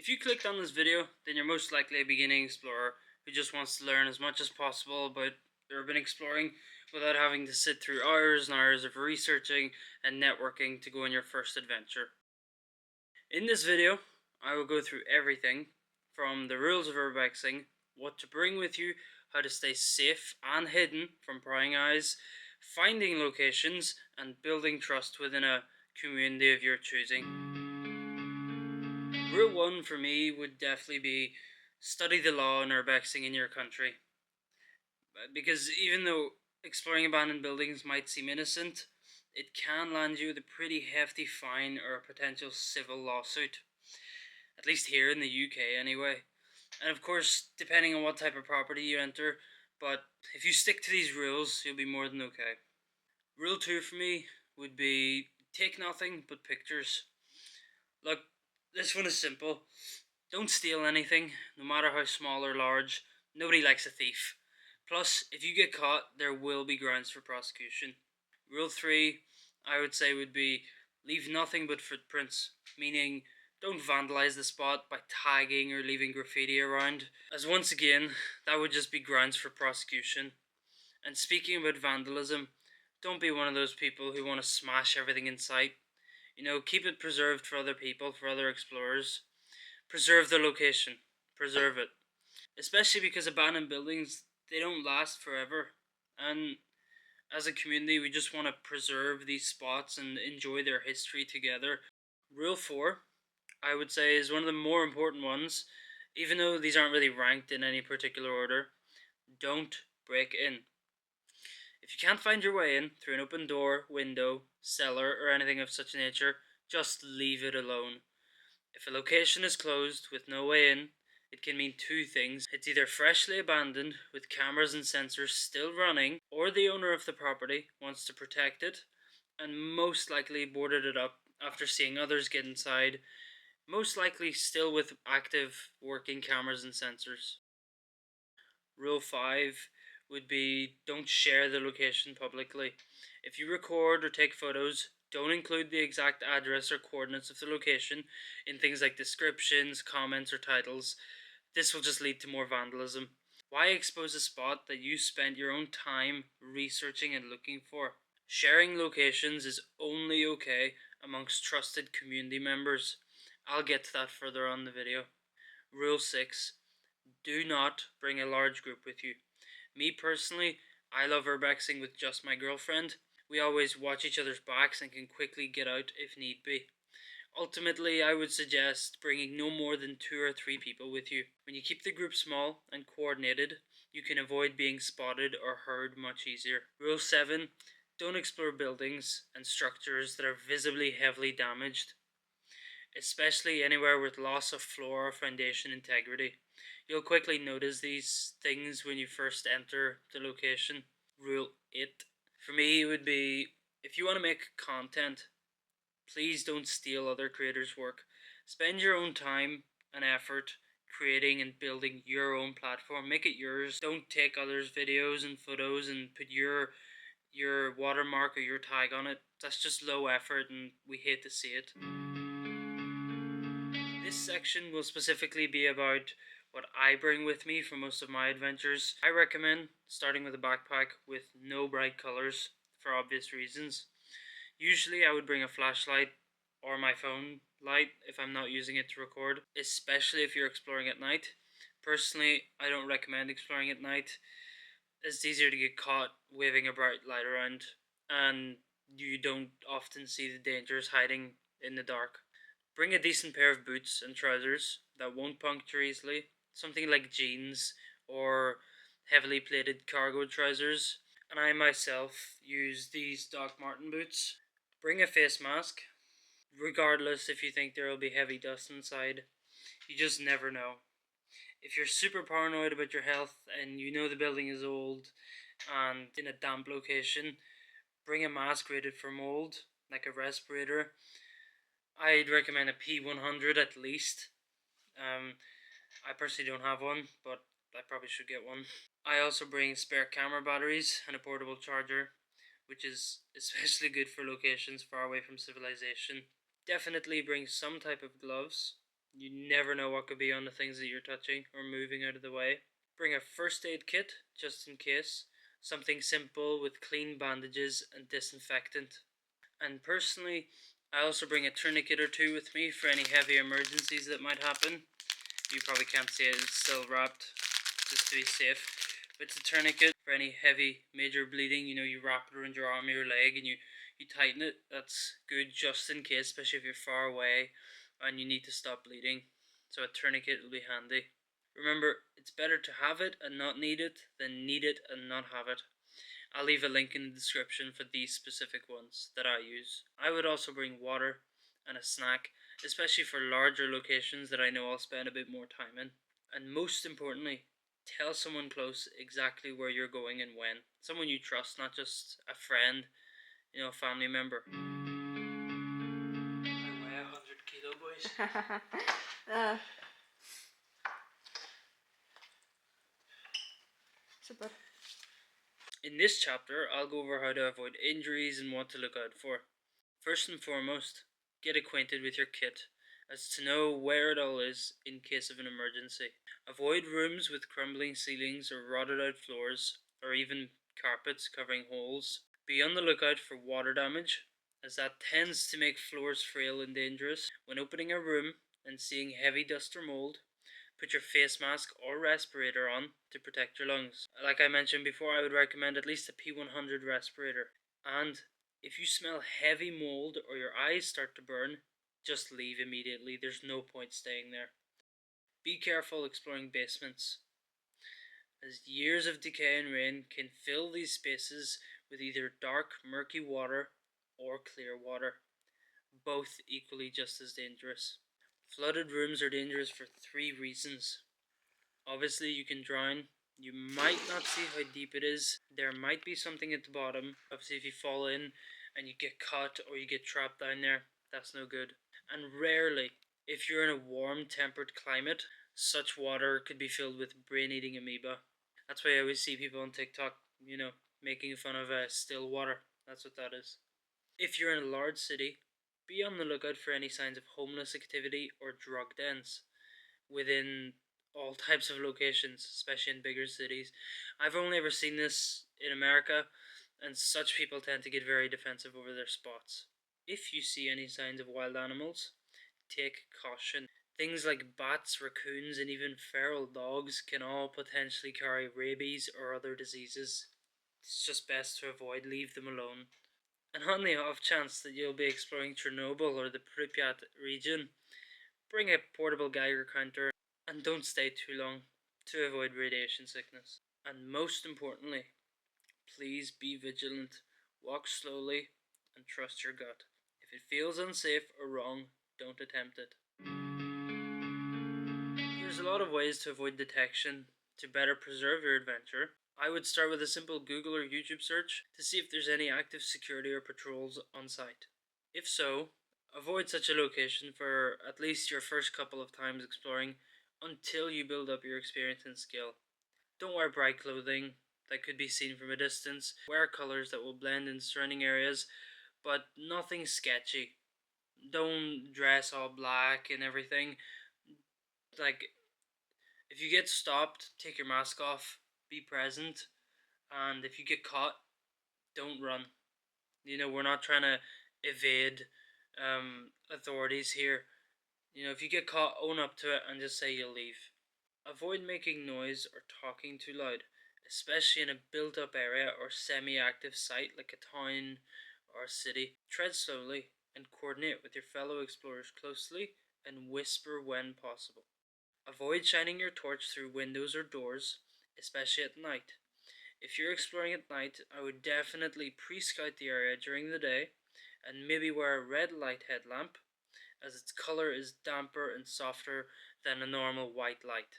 If you clicked on this video, then you're most likely a beginning explorer who just wants to learn as much as possible about urban exploring without having to sit through hours and hours of researching and networking to go on your first adventure. In this video, I will go through everything from the rules of urbexing, what to bring with you, how to stay safe and hidden from prying eyes, finding locations, and building trust within a community of your choosing. Rule 1 for me would definitely be study the law and urbexing in your country. Because even though exploring abandoned buildings might seem innocent, it can land you with a pretty hefty fine or a potential civil lawsuit. At least here in the UK, anyway. And of course, depending on what type of property you enter, but if you stick to these rules, you'll be more than okay. Rule 2 for me would be take nothing but pictures. Look, this one is simple. Don't steal anything, no matter how small or large. Nobody likes a thief. Plus, if you get caught, there will be grounds for prosecution. Rule 3, I would say, would be leave nothing but footprints, meaning don't vandalise the spot by tagging or leaving graffiti around, as once again, that would just be grounds for prosecution. And speaking about vandalism, don't be one of those people who want to smash everything in sight. Keep it preserved for other people, for other explorers. Preserve the location. Preserve it. Especially because abandoned buildings, they don't last forever. And as a community, we just want to preserve these spots and enjoy their history together. Rule 4, I would say, is one of the more important ones, even though these aren't really ranked in any particular order. Don't break in. If you can't find your way in through an open door, window, cellar, or anything of such nature, just leave it alone. If a location is closed with no way in, it can mean two things. It's either freshly abandoned with cameras and sensors still running, or the owner of the property wants to protect it and most likely boarded it up after seeing others get inside, most likely still with active working cameras and sensors. Rule 5 would be don't share the location publicly. If you record or take photos, don't include the exact address or coordinates of the location in things like descriptions, comments, or titles. This will just lead to more vandalism. Why expose a spot that you spent your own time researching and looking for? Sharing locations is only okay amongst trusted community members. I'll get to that further on in the video. Rule 6. Do not bring a large group with you. Me personally, I love urbexing with just my girlfriend. We always watch each other's backs and can quickly get out if need be. Ultimately, I would suggest bringing no more than 2 or 3 people with you. When you keep the group small and coordinated, you can avoid being spotted or heard much easier. Rule 7. Don't explore buildings and structures that are visibly heavily damaged, especially anywhere with loss of floor or foundation integrity. You'll quickly notice these things when you first enter the location. Rule 8. For me, it would be if you want to make content, please don't steal other creators' work. Spend your own time and effort creating and building your own platform. Make it yours. Don't take others' videos and photos and put your watermark or your tag on it. That's just low effort and we hate to see it. This section will specifically be about what I bring with me for most of my adventures. I recommend starting with a backpack with no bright colours for obvious reasons. Usually I would bring a flashlight or my phone light if I'm not using it to record, especially if you're exploring at night. Personally, I don't recommend exploring at night. It's easier to get caught waving a bright light around, and you don't often see the dangers hiding in the dark. Bring a decent pair of boots and trousers that won't puncture easily, something like jeans or heavily plated cargo trousers. And I myself use these Doc Marten boots. Bring a face mask, regardless if you think there will be heavy dust inside. You just never know. If you're super paranoid about your health and you know the building is old and in a damp location, bring a mask rated for mold, like a respirator. I'd recommend a P100 at least. I personally don't have one, but I probably should get one. I also bring spare camera batteries and a portable charger, which is especially good for locations far away from civilization. Definitely bring some type of gloves. You never know what could be on the things that you're touching or moving out of the way. Bring a first aid kit just in case. Something simple with clean bandages and disinfectant. And personally, I also bring a tourniquet or two with me for any heavy emergencies that might happen. You probably can't see it, it's still wrapped, just to be safe. But it's a tourniquet for any heavy major bleeding. You wrap it around your arm or your leg and you tighten it. That's good just in case, especially if you're far away and you need to stop bleeding. So a tourniquet will be handy. Remember, it's better to have it and not need it than need it and not have it. I'll leave a link in the description for these specific ones that I use. I would also bring water and a snack, especially for larger locations that I know I'll spend a bit more time in. And most importantly, tell someone close exactly where you're going and when. Someone you trust, not just a friend, a family member. I weigh 100 kilo, boys. Super. In this chapter, I'll go over how to avoid injuries and what to look out for. First and foremost, get acquainted with your kit, as to know where it all is in case of an emergency. Avoid rooms with crumbling ceilings or rotted out floors, or even carpets covering holes. Be on the lookout for water damage, as that tends to make floors frail and dangerous. When opening a room and seeing heavy dust or mold, put your face mask or respirator on to protect your lungs. Like I mentioned before, I would recommend at least a P100 respirator. And if you smell heavy mold or your eyes start to burn, just leave immediately. There's no point staying there. Be careful exploring basements, as years of decay and rain can fill these spaces with either dark, murky water or clear water, both equally just as dangerous. Flooded rooms are dangerous for three reasons. Obviously, you can drown. You might not see how deep it is. There might be something at the bottom. Obviously, if you fall in and you get caught or you get trapped down there, that's no good. And rarely, if you're in a warm temperate climate, such water could be filled with brain-eating amoeba. That's why I always see people on TikTok, making fun of still water. That's what that is. If you're in a large city, be on the lookout for any signs of homeless activity or drug dens within all types of locations, especially in bigger cities. I've only ever seen this in America, and such people tend to get very defensive over their spots. If you see any signs of wild animals, take caution. Things like bats, raccoons, and even feral dogs can all potentially carry rabies or other diseases. It's just best to avoid, leave them alone. And on the off chance that you'll be exploring Chernobyl or the Pripyat region, bring a portable Geiger counter and don't stay too long to avoid radiation sickness. And most importantly, please be vigilant, walk slowly, and trust your gut. If it feels unsafe or wrong, don't attempt it. There's a lot of ways to avoid detection to better preserve your adventure. I would start with a simple Google or YouTube search to see if there's any active security or patrols on site. If so, avoid such a location for at least your first couple of times exploring until you build up your experience and skill. Don't wear bright clothing that could be seen from a distance. Wear colors that will blend in surrounding areas, but nothing sketchy. Don't dress all black and everything. Like, if you get stopped, take your mask off, be present, and if you get caught, don't run. We're not trying to evade authorities here. If you get caught, own up to it and just say you'll leave. Avoid making noise or talking too loud, especially in a built up area or semi active site like a town or a city. Tread slowly and coordinate with your fellow explorers closely and whisper when possible. Avoid shining your torch through windows or doors, especially at night. If you're exploring at night, I would definitely pre-scout the area during the day and maybe wear a red light headlamp, as its color is damper and softer than a normal white light.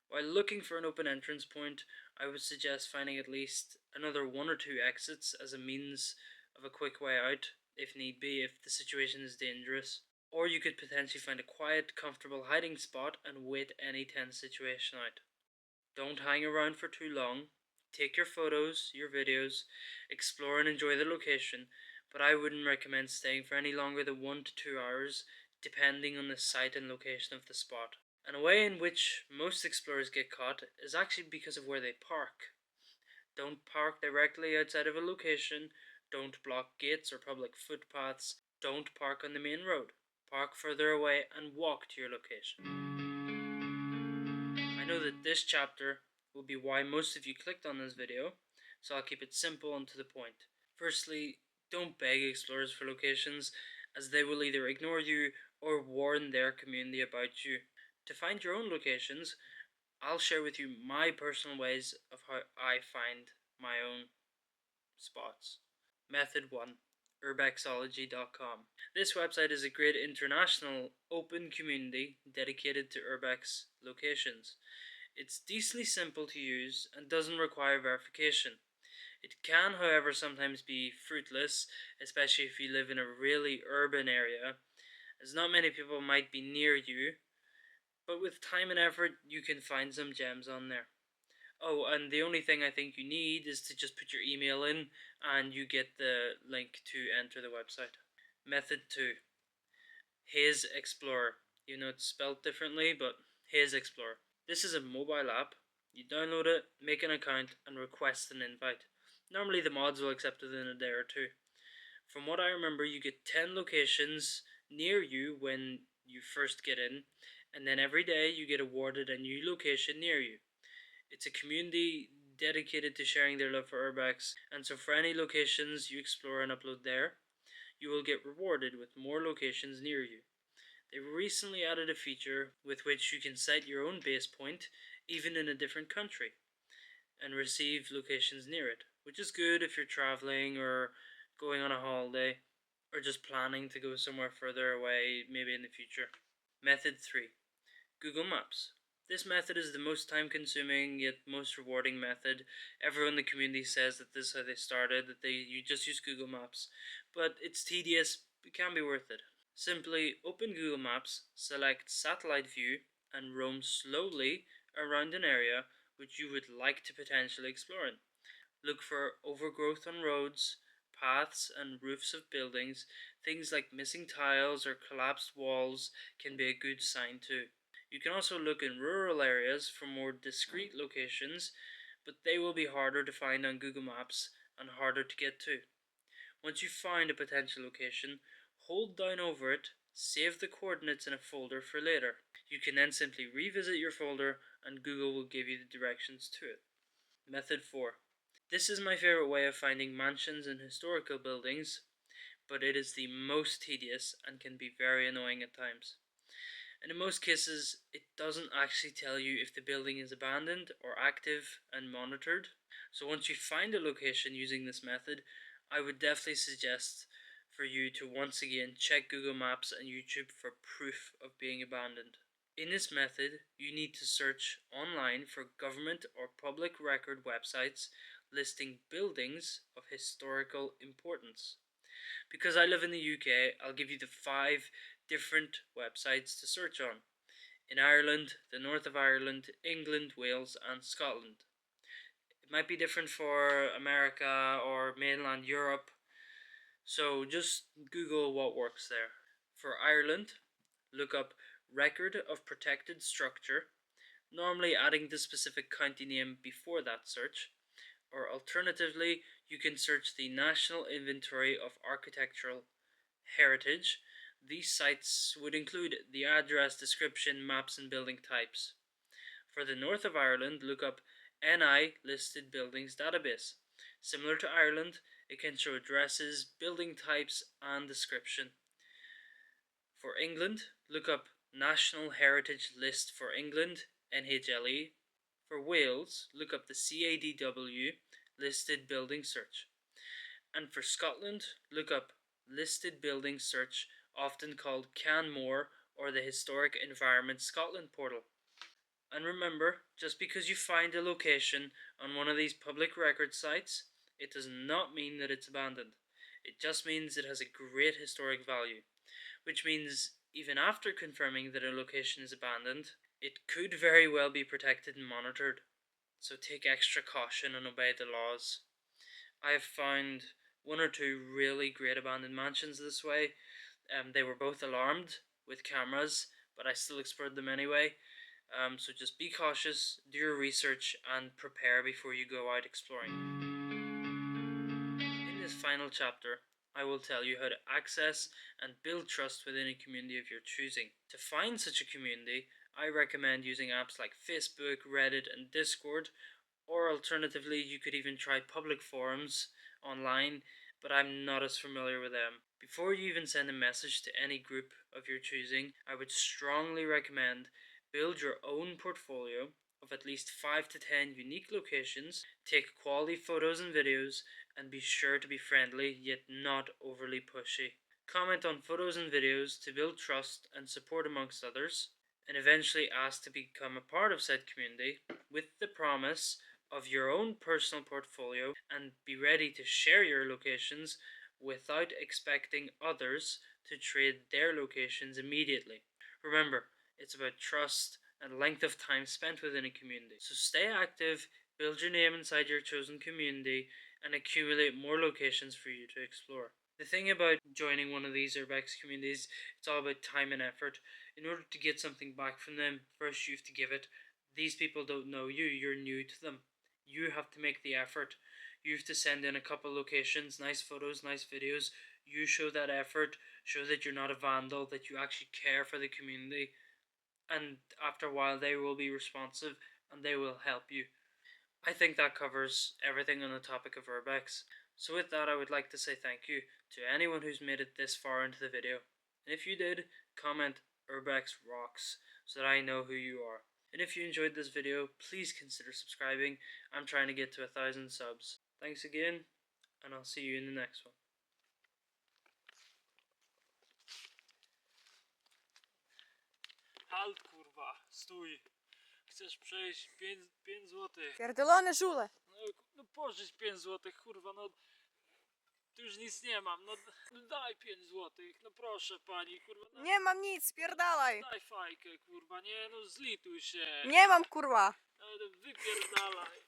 While looking for an open entrance point, I would suggest finding at least another one or two exits as a means of a quick way out, if need be, if the situation is dangerous. Or you could potentially find a quiet, comfortable hiding spot and wait any tense situation out. Don't hang around for too long. Take your photos, your videos, explore and enjoy the location, but I wouldn't recommend staying for any longer than 1 to 2 hours, depending on the site and location of the spot. And a way in which most explorers get caught is actually because of where they park. Don't park directly outside of a location, don't block gates or public footpaths, don't park on the main road. Park further away and walk to your location. I know that this chapter will be why most of you clicked on this video, so I'll keep it simple and to the point. Firstly, don't beg explorers for locations, as they will either ignore you or warn their community about you. To find your own locations, I'll share with you my personal ways of how I find my own spots. Method 1. urbexology.com. This website is a great international open community dedicated to urbex locations. It's decently simple to use and doesn't require verification. It can, however, sometimes be fruitless, especially if you live in a really urban area, as not many people might be near you, but with time and effort, you can find some gems on there. Oh, and the only thing I think you need is to just put your email in and you get the link to enter the website. Method 2. Haze Explorer. You know it's spelled differently, but Haze Explorer. This is a mobile app. You download it, make an account, and request an invite. Normally the mods will accept within a day or two. From what I remember, you get 10 locations near you when you first get in, and then every day you get awarded a new location near you. It's a community dedicated to sharing their love for urbex, and so for any locations you explore and upload there, you will get rewarded with more locations near you. They recently added a feature with which you can set your own base point, even in a different country, and receive locations near it, which is good if you're traveling or going on a holiday, or just planning to go somewhere further away, maybe in the future. Method 3. Google Maps. This method is the most time consuming yet most rewarding method. Everyone in the community says that this is how they started, that you just use Google Maps. But it's tedious, it can be worth it. Simply open Google Maps, select satellite view, and roam slowly around an area which you would like to potentially explore in. Look for overgrowth on roads, paths, and roofs of buildings. Things like missing tiles or collapsed walls can be a good sign too. You can also look in rural areas for more discreet locations, but they will be harder to find on Google Maps and harder to get to. Once you find a potential location, hold down over it, save the coordinates in a folder for later. You can then simply revisit your folder and Google will give you the directions to it. Method 4. This is my favorite way of finding mansions and historical buildings, but it is the most tedious and can be very annoying at times. And in most cases, it doesn't actually tell you if the building is abandoned or active and monitored. So once you find a location using this method, I would definitely suggest for you to once again check Google Maps and YouTube for proof of being abandoned. In this method, you need to search online for government or public record websites listing buildings of historical importance. Because I live in the UK, I'll give you the 5 different websites to search on. In Ireland, the north of Ireland, England, Wales, and Scotland. It might be different for America or mainland Europe, so just Google what works there. For Ireland, look up Record of Protected Structure, normally adding the specific county name before that search, or alternatively, you can search the National Inventory of Architectural Heritage. These sites would include the address, description, maps, and building types. For the north of Ireland, look up NI Listed Buildings Database. Similar to Ireland, it can show addresses, building types, and description. For England, look up National Heritage List for England, NHLE. For Wales, look up the CADW Listed Building Search. And for Scotland, look up Listed Building Search, often called CanMore or the Historic Environment Scotland portal. And remember, just because you find a location on one of these public record sites, it does not mean that it's abandoned. It just means it has a great historic value, which means even after confirming that a location is abandoned, it could very well be protected and monitored. So take extra caution and obey the laws. I have found one or two really great abandoned mansions this way. They were both alarmed, with cameras, but I still explored them anyway. So just be cautious, do your research, and prepare before you go out exploring. In this final chapter, I will tell you how to access and build trust within a community of your choosing. To find such a community, I recommend using apps like Facebook, Reddit, and Discord, or alternatively, you could even try public forums online, but I'm not as familiar with them. Before you even send a message to any group of your choosing, I would strongly recommend build your own portfolio of at least 5 to 10 unique locations, take quality photos and videos, and be sure to be friendly yet not overly pushy. Comment on photos and videos to build trust and support amongst others, and eventually ask to become a part of said community with the promise of your own personal portfolio, and be ready to share your locations without expecting others to trade their locations immediately. Remember, it's about trust and length of time spent within a community. So stay active, build your name inside your chosen community, and accumulate more locations for you to explore. The thing about joining one of these urbex communities, it's all about time and effort. In order to get something back from them, first you have to give it. These people don't know you, you're new to them. You have to make the effort. You have to send in a couple locations, nice photos, nice videos. You show that effort, show that you're not a vandal, that you actually care for the community, and after a while they will be responsive and they will help you. I think that covers everything on the topic of urbex. So with that, I would like to say thank you to anyone who's made it this far into the video. And if you did, comment urbex rocks so that I know who you are. And if you enjoyed this video, please consider subscribing. I'm trying to get to 1,000 subs. Thanks again, and I'll see you in the next one. Halt, kurwa, stój. Chcesz przejść 5 złotych. Pierdolone żule. No pożycz 5 złotych, kurwa, no. Tu już nic nie mam, no daj 5 złotych, no proszę pani, kurwa. No, Nie mam nic, spierdalaj. daj fajkę, kurwa, nie, no zlituj się. Nie mam kurwa. No, wypierdalaj.